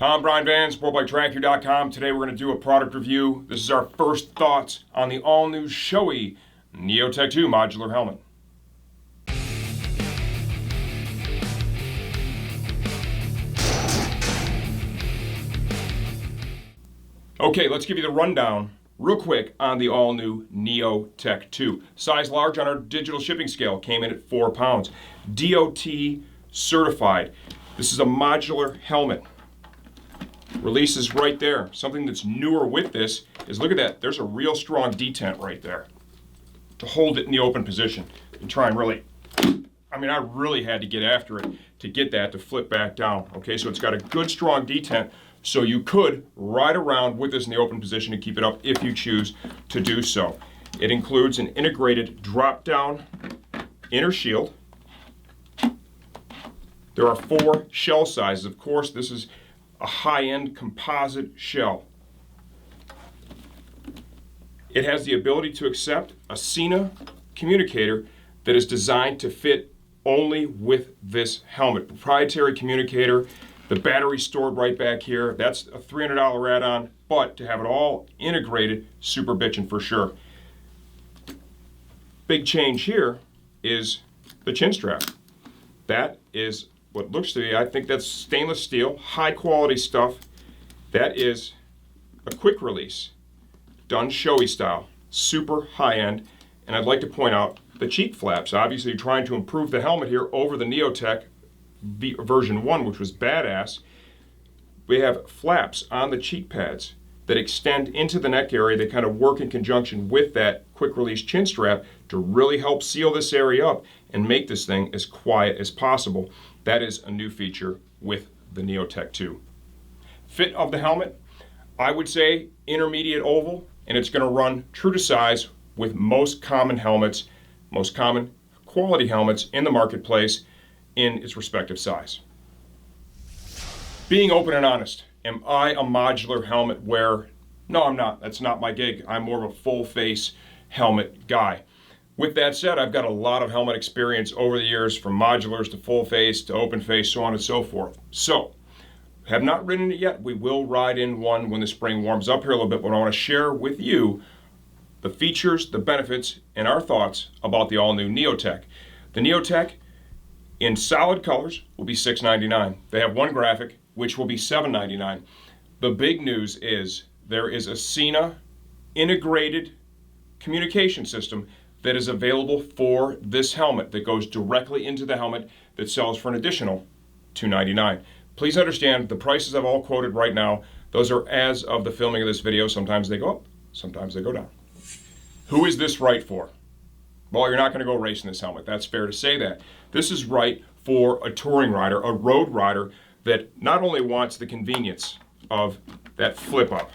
I'm Brian Van, SportbikeTrackYou.com. Today we're going to do a product review. This is our first thoughts on the all-new Shoei Neotec II modular helmet. Okay, let's give you the rundown real quick on the all-new NEOTec II. Size large on our digital shipping scale, came in at 4 pounds. DOT certified. This is a modular helmet. Releases right there. Something that's newer with this is, look at that, there's a real strong detent right there to hold it in the open position and try and really, I really had to get after it to get that to flip back down. Okay, so it's got a good strong detent, so you could ride around with this in the open position and keep it up if you choose to do so. It includes an integrated drop-down inner shield. There are 4 shell sizes. Of course, this is a high-end composite shell. It has the ability to accept a SENA communicator that is designed to fit only with this helmet. Proprietary communicator, the battery stored right back here. That's a $300 add-on, but to have it all integrated, super bitchin' for sure. Big change here is the chin strap. That is what looks to be, I think that's stainless steel, high quality stuff. That is a quick release, done Shoei style, super high end. And I'd like to point out the cheek flaps. Obviously you're trying to improve the helmet here over the NEOTec version 1, which was badass. We have flaps on the cheek pads that extend into the neck area. They kind of work in conjunction with that quick release chin strap to really help seal this area up and make this thing as quiet as possible. That is a new feature with the NEOTec II. Fit of the helmet, I would say intermediate oval, and it's going to run true to size with most common helmets, most common quality helmets in the marketplace in its respective size. Being open and honest, am I a modular helmet wearer? No, I'm not. That's not my gig. I'm more of a full face helmet guy. With that said, I've got a lot of helmet experience over the years, from modulars to full face to open face, so on and so forth. So, have not ridden it yet. We will ride in one when the spring warms up here a little bit, but I want to share with you the features, the benefits, and our thoughts about the all-new NEOTec. The NEOTec in solid colors will be $699. They have one graphic, which will be $799. The big news is there is a SENA integrated communication system that is available for this helmet that goes directly into the helmet that sells for an additional $299. Please understand the prices I've all quoted right now, those are as of the filming of this video. Sometimes they go up, sometimes they go down. Who is this right for? Well, you're not going to go racing this helmet. That's fair to say that. This is right for a touring rider, a road rider that not only wants the convenience of that flip up,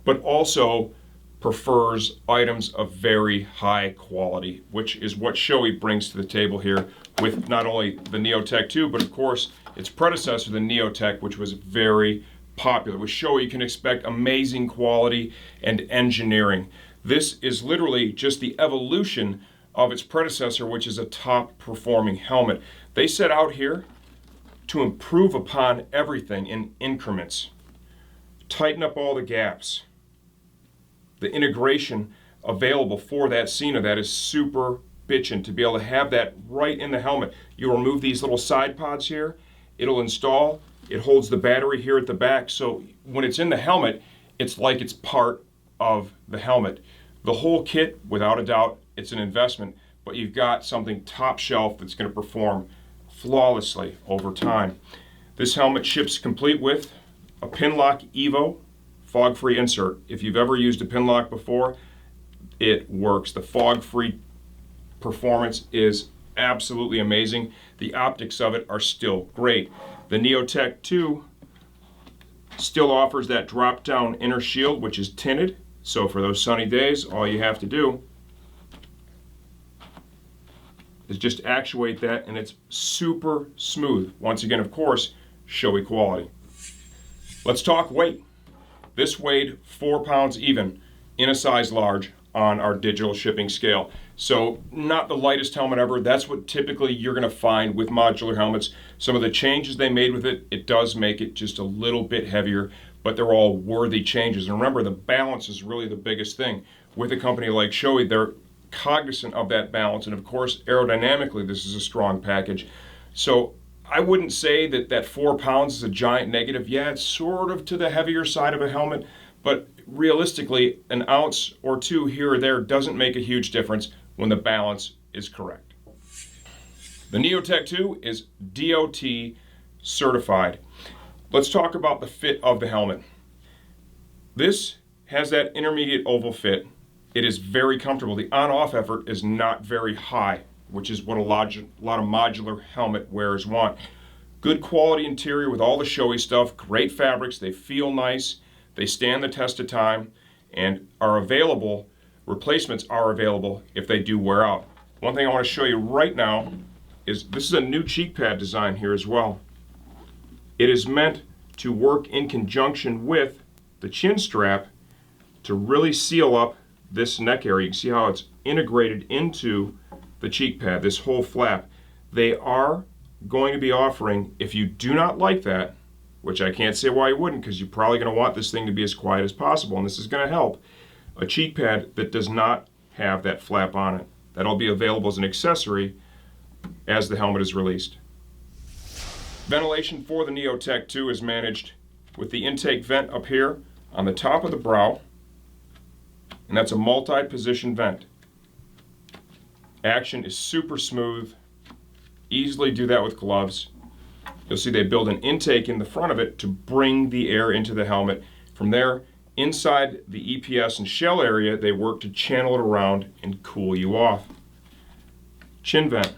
but also prefers items of very high quality, which is what Shoei brings to the table here with not only the NEOTec II, but of course its predecessor, the NEOTec, which was very popular. With Shoei, you can expect amazing quality and engineering. This is literally just the evolution of its predecessor, which is a top performing helmet. They set out here to improve upon everything in increments, tighten up all the gaps. The integration available for that SENA, that is super bitchin' to be able to have that right in the helmet. You remove these little side pods here, it'll install, it holds the battery here at the back, so when it's in the helmet, it's like it's part of the helmet. The whole kit, without a doubt, it's an investment, but you've got something top shelf that's going to perform flawlessly over time. This helmet ships complete with a Pinlock EVO fog-free insert. If you've ever used a Pinlock before, it works. The fog-free performance is absolutely amazing. The optics of it are still great. The NEOTec II still offers that drop-down inner shield, which is tinted. So for those sunny days, all you have to do is just actuate that, and it's super smooth. Once again, of course, Shoei quality. Let's talk weight. This weighed 4 pounds even in a size large on our digital shipping scale. So not the lightest helmet ever. That's what typically you're going to find with modular helmets. Some of the changes they made with it, it does make it just a little bit heavier, but they're all worthy changes. And remember, the balance is really the biggest thing. With a company like Shoei, they're cognizant of that balance. And of course, aerodynamically, this is a strong package. So I wouldn't say that that 4 pounds is a giant negative. Yeah, it's sort of to the heavier side of a helmet, but realistically, an ounce or two here or there doesn't make a huge difference when the balance is correct. The NEOTEC II is DOT certified. Let's talk about the fit of the helmet. This has that intermediate oval fit. It is very comfortable. The on-off effort is not very high, which is what a lot of modular helmet wearers want. Good quality interior with all the Shoei stuff, great fabrics, they feel nice, they stand the test of time, and are available. Replacements are available if they do wear out. One thing I want to show you right now is this is a new cheek pad design here as well. It is meant to work in conjunction with the chin strap to really seal up this neck area. You can see how it's integrated into the cheek pad, this whole flap. They are going to be offering, if you do not like that, which I can't say why you wouldn't, because you're probably going to want this thing to be as quiet as possible, and this is going to help, a cheek pad that does not have that flap on it. That'll be available as an accessory as the helmet is released. Ventilation for the NEOTEC II is managed with the intake vent up here on the top of the brow, and that's a multi-position vent. Action is super smooth. Easily do that with gloves. You'll see they build an intake in the front of it to bring the air into the helmet. From there, inside the EPS and shell area, they work to channel it around and cool you off. Chin vent.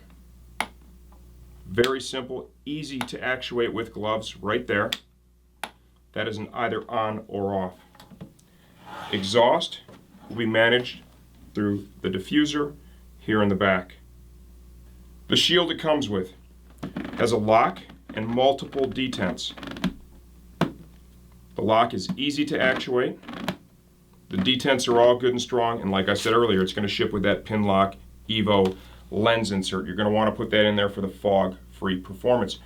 Very simple, easy to actuate with gloves right there. That is an either on or off. Exhaust will be managed through the diffuser here in the back. The shield it comes with has a lock and multiple detents. The lock is easy to actuate. The detents are all good and strong, and like I said earlier, it's going to ship with that Pinlock EVO lens insert. You're going to want to put that in there for the fog-free performance.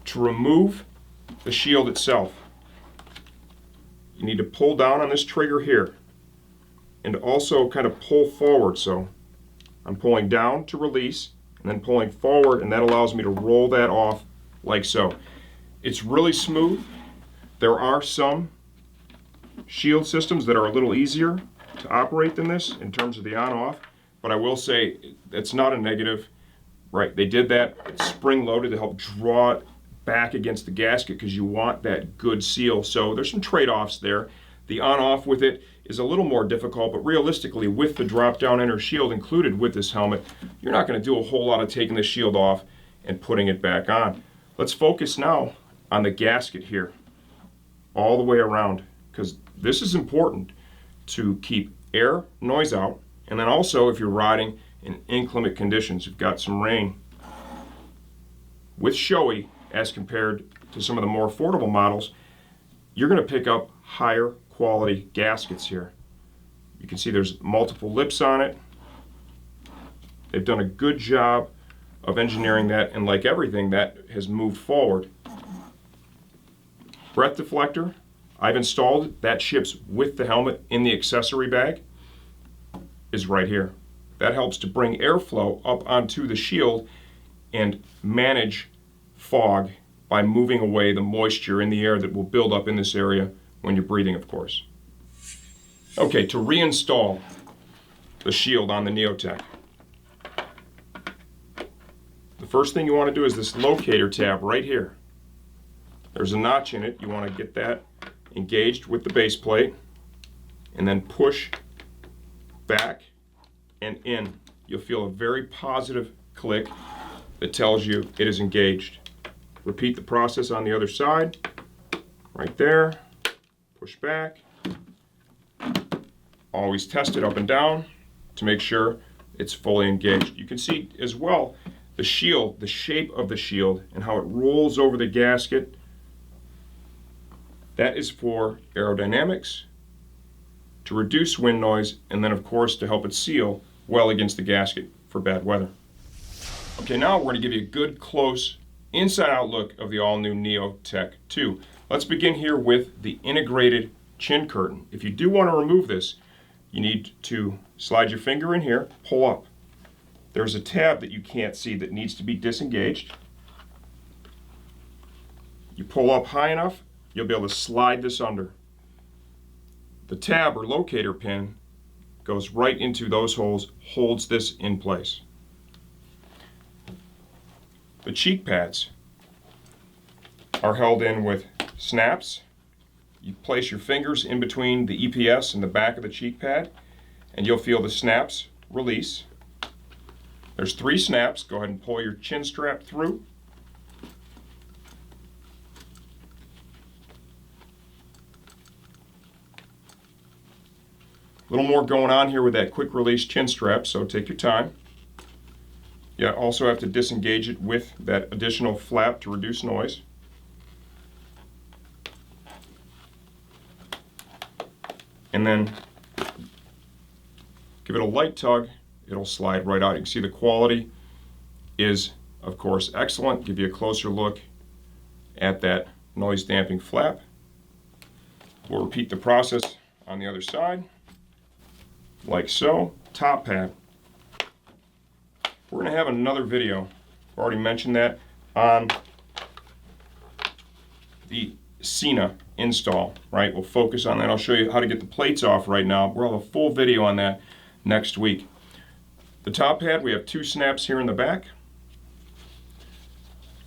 To remove the shield itself, you need to pull down on this trigger here and also kind of pull forward. So I'm pulling down to release and then pulling forward, and that allows me to roll that off like so. It's really smooth. There are some shield systems that are a little easier to operate than this in terms of the on-off, but I will say it's not a negative. Right, they did that. It's spring-loaded to help draw it back against the gasket because you want that good seal. So there's some trade-offs there. The on-off with it is a little more difficult, but realistically, with the drop-down inner shield included with this helmet, you're not going to do a whole lot of taking the shield off and putting it back on. Let's focus now on the gasket here, all the way around, because this is important to keep air, noise out, and then also if you're riding in inclement conditions, you've got some rain. With Shoei, as compared to some of the more affordable models, you're going to pick up higher quality gaskets here. You can see there's multiple lips on it. They've done a good job of engineering that, and like everything, that has moved forward. Breath deflector, I've installed it. That ships with the helmet in the accessory bag, is right here. That helps to bring airflow up onto the shield and manage fog by moving away the moisture in the air that will build up in this area when you're breathing, of course. Okay, to reinstall the shield on the NEOTEC, the first thing you want to do is this locator tab right here. There's a notch in it. You want to get that engaged with the base plate and then push back and in. You'll feel a very positive click that tells you it is engaged. Repeat the process on the other side. Right there. Push back. Always test it up and down to make sure it's fully engaged. You can see as well the shield, the shape of the shield, and how it rolls over the gasket. That is for aerodynamics, to reduce wind noise, and then of course to help it seal well against the gasket for bad weather. Okay, now we're going to give you a good close inside-out look of the all-new NEOTEC II. Let's begin here with the integrated chin curtain. If you do want to remove this, you need to slide your finger in here, pull up. There's a tab that you can't see that needs to be disengaged. You pull up high enough, you'll be able to slide this under. The tab or locator pin goes right into those holes, holds this in place. The cheek pads are held in with snaps. You place your fingers in between the EPS and the back of the cheek pad, and you'll feel the snaps release. There's 3 snaps. Go ahead and pull your chin strap through. A little more going on here with that quick release chin strap, so take your time. You also have to disengage it with that additional flap to reduce noise. And then give it a light tug, it'll slide right out. You can see the quality is, of course, excellent. Give you a closer look at that noise damping flap. We'll repeat the process on the other side, like so. Top pad. We're going to have another video, I've already mentioned that, on the SENA install, right? We'll focus on that. I'll show you how to get the plates off right now. We'll have a full video on that next week. The top pad, we have 2 snaps here in the back.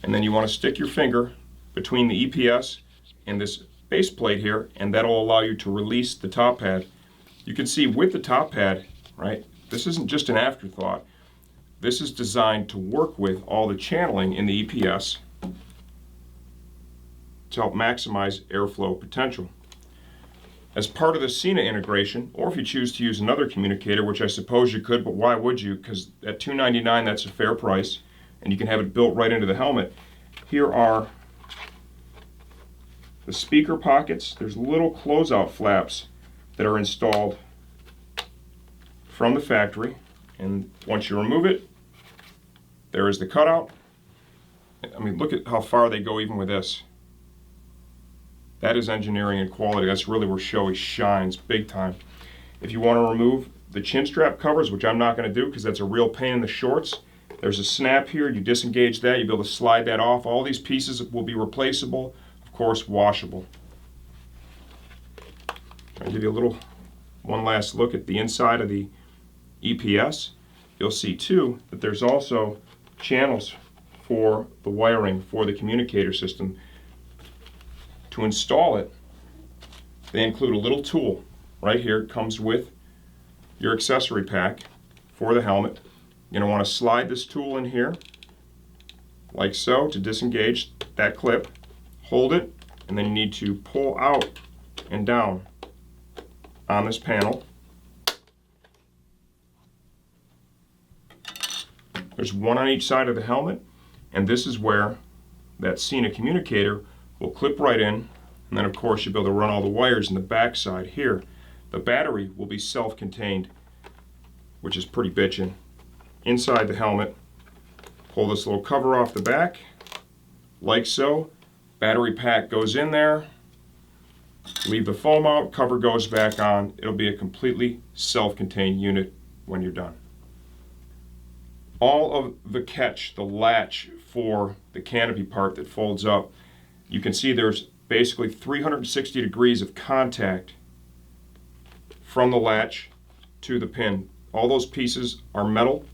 And then you want to stick your finger between the EPS and this base plate here, and that'll allow you to release the top pad. You can see with the top pad, right, this isn't just an afterthought. This is designed to work with all the channeling in the EPS to help maximize airflow potential. As part of the SENA integration, or if you choose to use another communicator, which I suppose you could, but why would you? Because at $299, that's a fair price, and you can have it built right into the helmet. Here are the speaker pockets. There's little closeout flaps that are installed from the factory, and once you remove it, there is the cutout. I mean, look at how far they go even with this. That is engineering and quality. That's really where Shoei shines big time. If you want to remove the chin strap covers, which I'm not going to do because that's a real pain in the shorts, there's a snap here. You disengage that, you'll be able to slide that off. All these pieces will be replaceable, of course, washable. I'll give you a little one last look at the inside of the EPS. You'll see too that there's also channels for the wiring for the communicator system. To install it, they include a little tool right here. It comes with your accessory pack for the helmet. You're going to want to slide this tool in here like so to disengage that clip. Hold it, and then you need to pull out and down on this panel. There's one on each side of the helmet, and this is where that SENA communicator will clip right in, and then of course you'll be able to run all the wires in the back side here. The battery will be self-contained, which is pretty bitchin'. Inside the helmet, pull this little cover off the back, like so. Battery pack goes in there, leave the foam out, cover goes back on. It'll be a completely self-contained unit when you're done. All of the catch, the latch for the canopy part that folds up, you can see there's basically 360 degrees of contact from the latch to the pin. All those pieces are metal.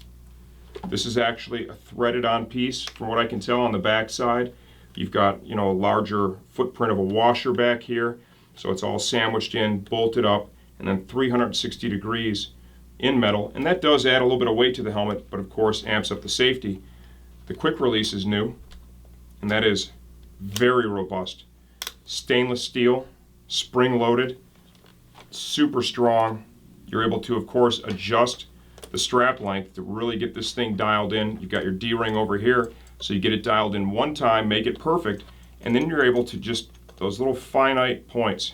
This is actually a threaded on piece from what I can tell on the back side. You've got, a larger footprint of a washer back here, so it's all sandwiched in, bolted up, and then 360 degrees in metal, and that does add a little bit of weight to the helmet, but of course amps up the safety. The quick release is new, and that is very robust. Stainless steel, spring loaded, super strong. You're able to, of course, adjust the strap length to really get this thing dialed in. You've got your D-ring over here, so you get it dialed in one time, make it perfect, and then you're able to just, those little finite points,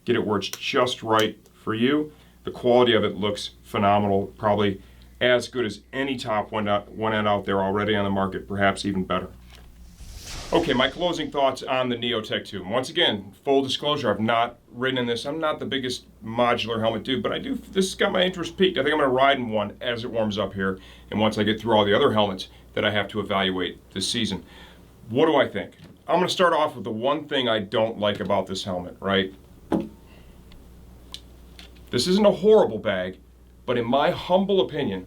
get it where it's just right for you. The quality of it looks phenomenal, probably as good as any top one end out there already on the market, perhaps even better. Okay, my closing thoughts on the NEOTEC II. Once again, full disclosure, I've not ridden in this. I'm not the biggest modular helmet dude, but this has got my interest peaked. I think I'm gonna ride in one as it warms up here, and once I get through all the other helmets that I have to evaluate this season. What do I think? I'm gonna start off with the one thing I don't like about this helmet, right? This isn't a horrible bag, but in my humble opinion,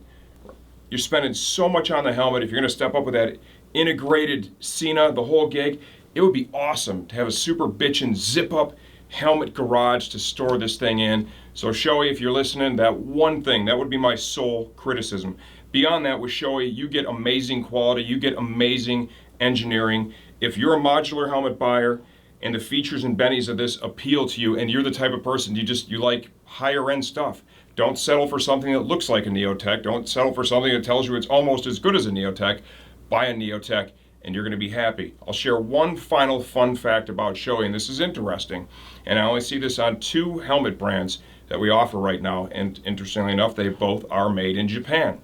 you're spending so much on the helmet. If you're gonna step up with that integrated SENA, the whole gig, it would be awesome to have a super bitchin' zip up helmet garage to store this thing in. So Shoei, if you're listening, that one thing, that would be my sole criticism. Beyond that, with Shoei, you get amazing quality, you get amazing engineering. If you're a modular helmet buyer and the features and bennies of this appeal to you, and you're the type of person you like higher end stuff, don't settle for something that looks like a NEOTEC. Don't settle for something that tells you it's almost as good as a NEOTEC. Buy a NEOTEC and you're going to be happy. I'll share one final fun fact about Shoei, and this is interesting, and I only see this on 2 helmet brands that we offer right now, and interestingly enough, they both are made in Japan.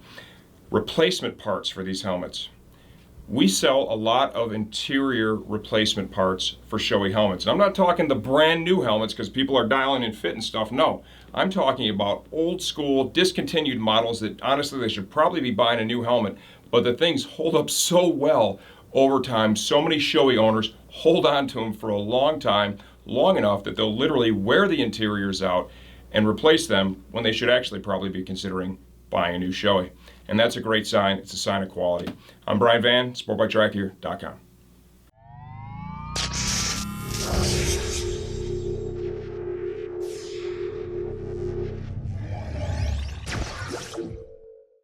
Replacement parts for these helmets. We sell a lot of interior replacement parts for Shoei helmets. And I'm not talking the brand new helmets because people are dialing in fit and stuff. No, I'm talking about old school, discontinued models that honestly they should probably be buying a new helmet, but the things hold up so well over time. So many Shoei owners hold on to them for a long time, long enough that they'll literally wear the interiors out and replace them when they should actually probably be considering buying a new Shoei. And that's a great sign. It's a sign of quality. I'm Brian Van, SportbikeTrackGear.com.